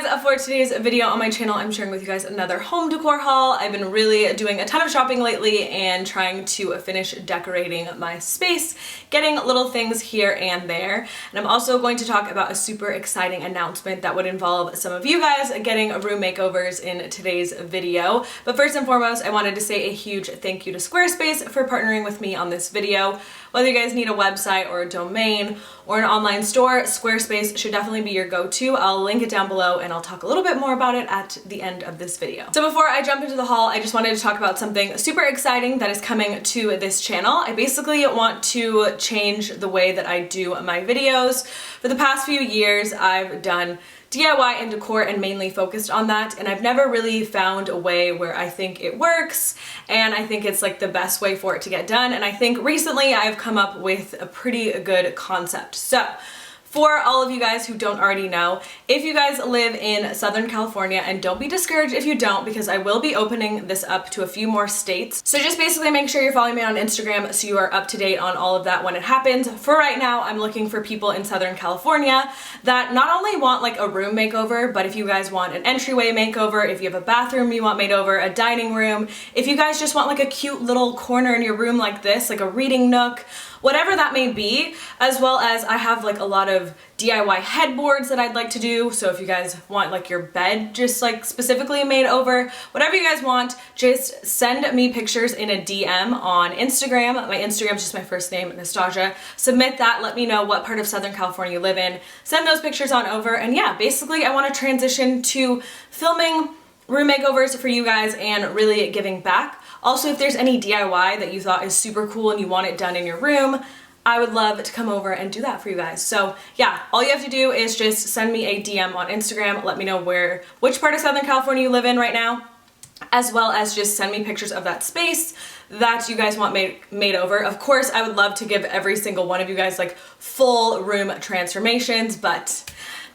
guys, for today's video on my channel, I'm sharing with you guys another home decor haul. I've been really doing a ton of shopping lately and trying to finish decorating my space, getting little things here and there. And I'm also going to talk about a super exciting announcement that would involve some of you guys getting room makeovers in today's video. But first and foremost, I wanted to say a huge thank you to Squarespace for partnering with me on this video. Whether you guys need a website or a domain or an online store, Squarespace should definitely be your go-to. I'll link it down below and I'll talk a little bit more about it at the end of this video. So before I jump into the haul, I just wanted to talk about something super exciting that is coming to this channel. I basically want to change the way that I do my videos. For the past few years, I've done DIY and decor and mainly focused on that, and I've never really found a way where I think it works and I think it's like the best way for it to get done. And I think recently I've come up with a pretty good concept. So for all of you guys who don't already know, if you guys live in Southern California, and don't be discouraged if you don't, because I will be opening this up to a few more states. So just basically make sure you're following me on Instagram so you are up to date on all of that when it happens. For right now, I'm looking for people in Southern California that not only want like a room makeover, but if you guys want an entryway makeover, if you have a bathroom you want made over, a dining room, if you guys just want like a cute little corner in your room like this, like a reading nook, whatever that may be, as well as I have like a lot of DIY headboards that I'd like to do. So if you guys want like your bed just like specifically made over, whatever you guys want, just send me pictures in a DM on Instagram. My Instagram is just my first name, Nastazsa. Submit that, let me know what part of Southern California you live in. Send those pictures on over, and yeah, basically I want to transition to filming room makeovers for you guys and really giving back. Also, if there's any DIY that you thought is super cool and you want it done in your room, I would love to come over and do that for you guys. So yeah, all you have to do is just send me a DM on Instagram, let me know which part of Southern California you live in right now, as well as just send me pictures of that space that you guys want made over. Of course, I would love to give every single one of you guys like full room transformations, but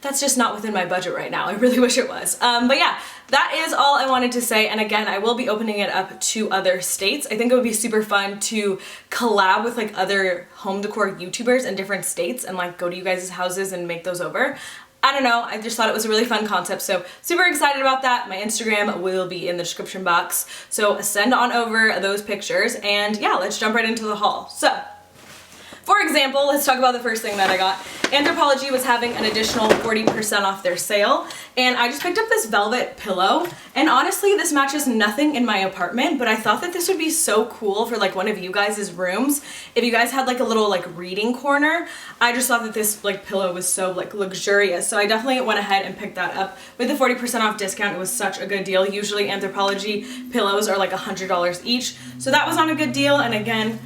that's just not within my budget right now. I really wish it was. But yeah, that is all I wanted to say. And again, I will be opening it up to other states. I think it would be super fun to collab with like other home decor YouTubers in different states and like go to you guys' houses and make those over. I don't know, I just thought it was a really fun concept, so super excited about that. My Instagram will be in the description box, so send on over those pictures, and yeah, let's jump right into the haul. So, for example, let's talk about the first thing that I got. Anthropologie was having an additional 40% off their sale, and I just picked up this velvet pillow, and honestly this matches nothing in my apartment, but I thought that this would be so cool for like one of you guys' rooms. If you guys had like a little like reading corner, I just thought that this like pillow was so like luxurious, so I definitely went ahead and picked that up. With the 40% off discount, it was such a good deal. Usually Anthropologie pillows are like $100 each, so that was on a good deal. And again,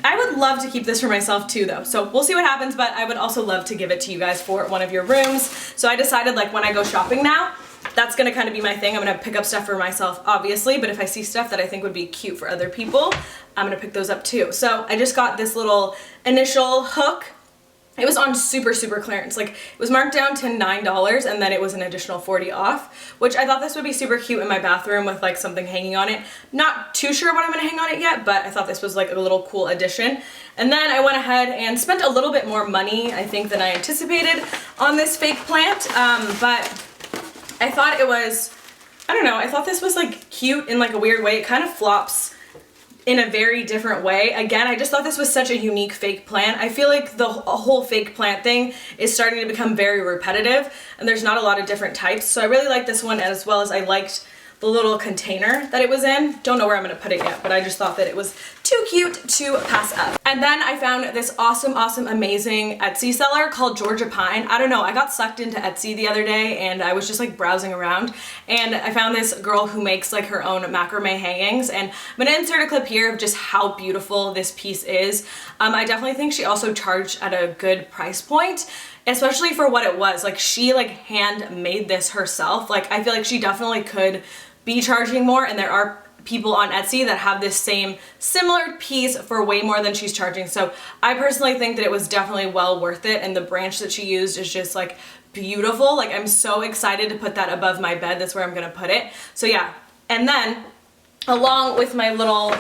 I would love to keep this for myself too though, so we'll see what happens, but I would also love to give it to you guys for one of your rooms. So I decided like when I go shopping now, that's gonna kind of be my thing. I'm gonna pick up stuff for myself obviously, but if I see stuff that I think would be cute for other people, I'm gonna pick those up too. So I just got this little initial hook. It was on super clearance. Like, it was marked down to $9 and then it was an additional 40 off, which I thought this would be super cute in my bathroom with like something hanging on it. Not too sure what I'm gonna hang on it yet, but I thought this was like a little cool addition. And then I went ahead and spent a little bit more money, I think, than I anticipated on this fake plant, but I thought it was, I don't know, I thought this was like cute in like a weird way. It kind of flops in a very different way. Again, I just thought this was such a unique fake plant. I feel like the whole fake plant thing is starting to become very repetitive and there's not a lot of different types. So I really like this one, as well as I liked the little container that it was in. Don't know where I'm gonna put it yet, but I just thought that it was too cute to pass up. And then I found this awesome, amazing Etsy seller called Georgia Pine. I don't know, I got sucked into Etsy the other day and I was just like browsing around and I found this girl who makes like her own macrame hangings, and I'm gonna insert a clip here of just how beautiful this piece is. I definitely think she also charged at a good price point, especially for what it was. Like, she like hand made this herself. Like, I feel like she definitely could be charging more, and there are people on Etsy that have this same similar piece for way more than she's charging. So I personally think that it was definitely well worth it, and the branch that she used is just like beautiful. Like, I'm so excited to put that above my bed. That's where I'm gonna put it. So yeah, and then along with my little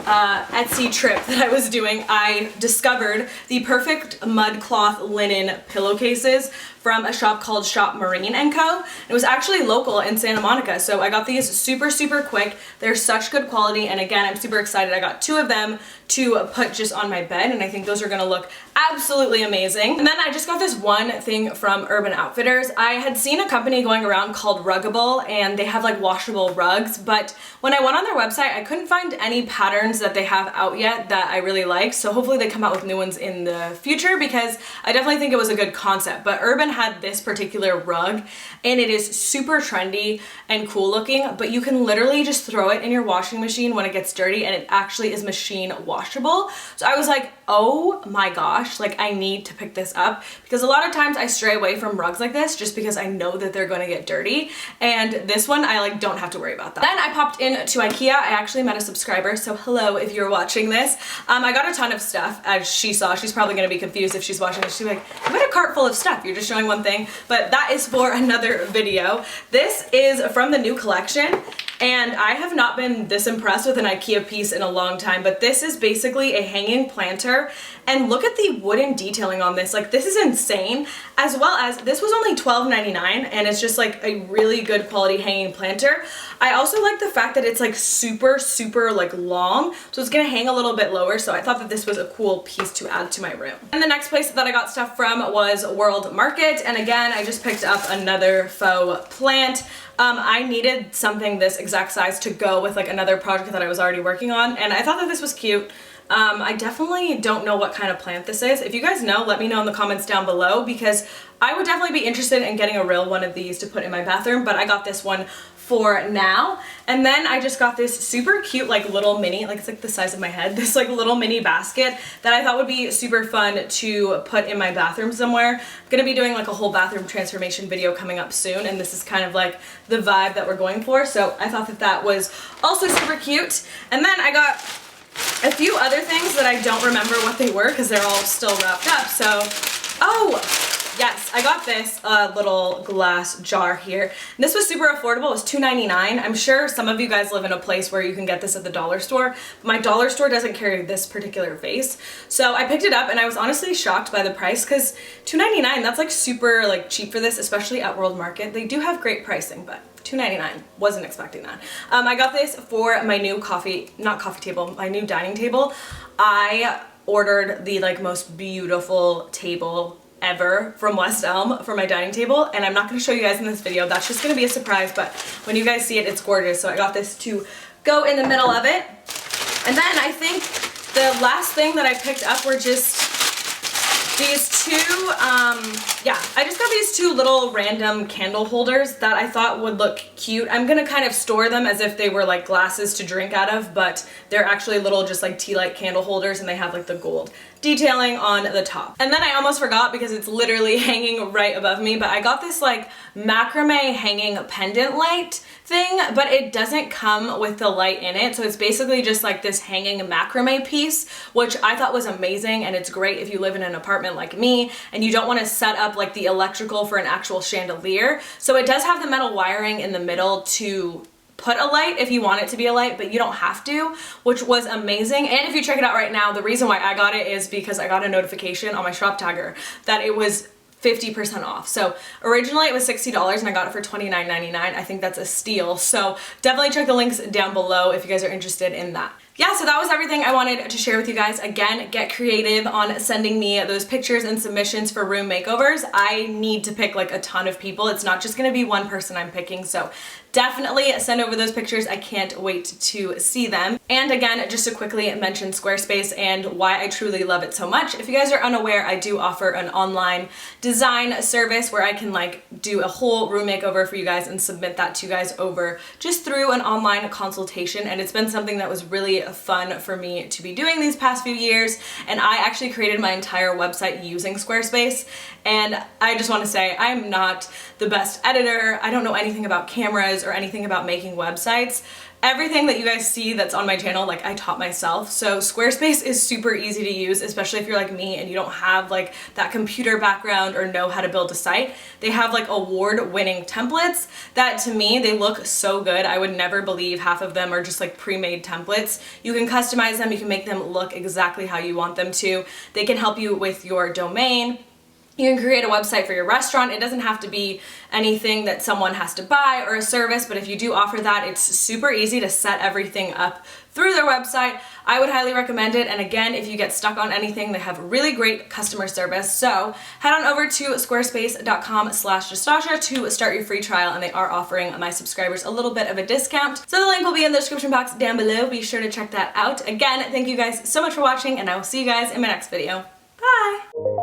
Etsy trip that I was doing, I discovered the perfect mud cloth linen pillowcases from a shop called Shop Marine & Co. It was actually local in Santa Monica, so I got these super, super quick. They're such good quality, and again, I'm super excited. I got 2 of them to put just on my bed, and I think those are gonna look absolutely amazing. And then I just got this one thing from Urban Outfitters. I had seen a company going around called Ruggable, and they have like washable rugs, but when I went on their website, I couldn't find any patterns that they have out yet that I really like, so hopefully they come out with new ones in the future, because I definitely think it was a good concept. But Urban had this particular rug, and it is super trendy and cool looking, but you can literally just throw it in your washing machine when it gets dirty, and it actually is machine washable. So I was like, oh my gosh, like I need to pick this up, because a lot of times I stray away from rugs like this just because I know that they're going to get dirty, and this one I like don't have to worry about that. Then I popped into IKEA. I actually met a subscriber, so hello if you're watching this. I got a ton of stuff. As she saw, she's probably going to be confused if she's watching this. She's like, you got a cart full of stuff, you're just showing one thing, but that is for another video. This is from the new collection, and I have not been this impressed with an IKEA piece in a long time, but this is basically a hanging planter, and look at the wooden detailing on this. Like, this is insane, as well as this was only $12.99, and it's just like a really good quality hanging planter. I also like the fact that it's like super, super like long, so it's gonna hang a little bit lower, so I thought that this was a cool piece to add to my room. And the next place that I got stuff from was World Market, and again, I just picked up another faux plant. I needed something this exact size to go with like another project that I was already working on, and I thought that this was cute. I definitely don't know what kind of plant this is. If you guys know, let me know in the comments down below, because I would definitely be interested in getting a real one of these to put in my bathroom, but I got this one for now. And then I just got this super cute like little mini, like it's like the size of my head, this like little mini basket that I thought would be super fun to put in my bathroom somewhere. I'm gonna be doing like a whole bathroom transformation video coming up soon, and this is kind of like the vibe that we're going for, so I thought that that was also super cute. And then I got a few other things that I don't remember what they were because they're all still wrapped up. So, oh, yes, I got this little glass jar here. And this was super affordable. It was $2.99. I'm sure some of you guys live in a place where you can get this at the dollar store. But my dollar store doesn't carry this particular vase. So I picked it up, and I was honestly shocked by the price, because $2.99, that's like super like cheap for this, especially at World Market. They do have great pricing, but $2.99, wasn't expecting that. I got this for my new my new dining table. I ordered the like most beautiful table ever from West Elm for my dining table, and I'm not going to show you guys in this video. That's just going to be a surprise, but when you guys see it, it's gorgeous. So I got this to go in the middle of it. And then I think the last thing that I picked up were just these two, I just got these 2 little random candle holders that I thought would look cute. I'm gonna kind of store them as if they were like glasses to drink out of, but they're actually little just like tea light candle holders, and they have like the gold detailing on the top. And then I almost forgot, because it's literally hanging right above me, but I got this like macrame hanging pendant light thing, but it doesn't come with the light in it, so it's basically just like this hanging macrame piece, which I thought was amazing, and it's great if you live in an apartment like me and you don't want to set up like the electrical for an actual chandelier. So it does have the metal wiring in the middle to put a light if you want it to be a light, but you don't have to, which was amazing. And if you check it out right now, the reason why I got it is because I got a notification on my shop tagger that it was 50% off. So originally it was $60 and I got it for $29.99. I think that's a steal. So definitely check the links down below if you guys are interested in that. Yeah, so that was everything I wanted to share with you guys. Again, get creative on sending me those pictures and submissions for room makeovers. I need to pick like a ton of people. It's not just gonna be one person I'm picking, so definitely send over those pictures. I can't wait to see them. And again, just to quickly mention Squarespace and why I truly love it so much. If you guys are unaware, I do offer an online design service where I can like do a whole room makeover for you guys and submit that to you guys over just through an online consultation. And it's been something that was really fun for me to be doing these past few years. And I actually created my entire website using Squarespace. And I just want to say I'm not the best editor. I don't know anything about cameras or anything about making websites. Everything that you guys see that's on my channel, like I taught myself. So Squarespace is super easy to use, especially if you're like me and you don't have like that computer background or know how to build a site. They have like award-winning templates that to me, they look so good. I would never believe half of them are just like pre-made templates. You can customize them, you can make them look exactly how you want them to. They can help you with your domain. You can create a website for your restaurant. It doesn't have to be anything that someone has to buy or a service, but if you do offer that, it's super easy to set everything up through their website. I would highly recommend it. And again, if you get stuck on anything, they have really great customer service. So head on over to squarespace.com/Nastazsa to start your free trial, and they are offering my subscribers a little bit of a discount. So the link will be in the description box down below. Be sure to check that out. Again, thank you guys so much for watching, and I will see you guys in my next video. Bye!